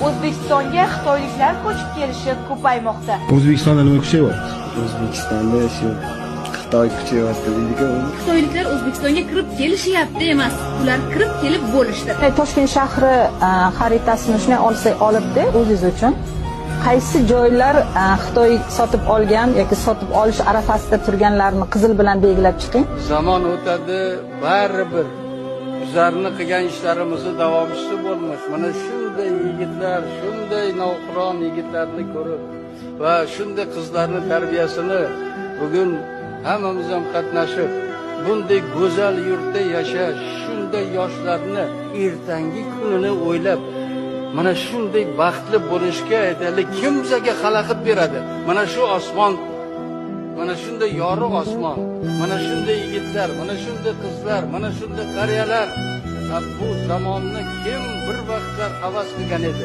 O'zbekistonga xitoyliklar ko'chib kelishi ko'paymoqda. O'zbekistonda nima kuchayapti? O'zbekistonda shu Xitoy kuchayapti deydi-ku. Xitoyliklar O'zbekistonga kirib kelishyapti emas, ular kirib kelib bo'lishdi. Toshkent shahri xaritasini shunday olibdi o'zingiz uchun. Qaysi joylar Xitoy sotib olgan yoki sotib olish arafasida turganlarni qizil bilan belgilab chiqing. Zamon o'tadi, baribir bizlarni qilgan ishlarimizni davomchisi bo'lmish. Mana shunday yigitlar, shunday navqiron yigitlarni ko'rib va shunday qizlarning tarbiyasini bugun hammamiz ham qatnashib, bunday go'zal yurtda yashash, shunday yoshlarni ertangi kunini o'ylab, mana shunday baxtli bo'lishga aytaylik, kim bizga xalaqit beradi? Mana shu osmon, mana shunday yorug' osmon, mana shunday yigitlar, mana shunday qizlar, mana shunday qariyalar. Bu zamonni kim bir vaqtlar havas qilgan edi?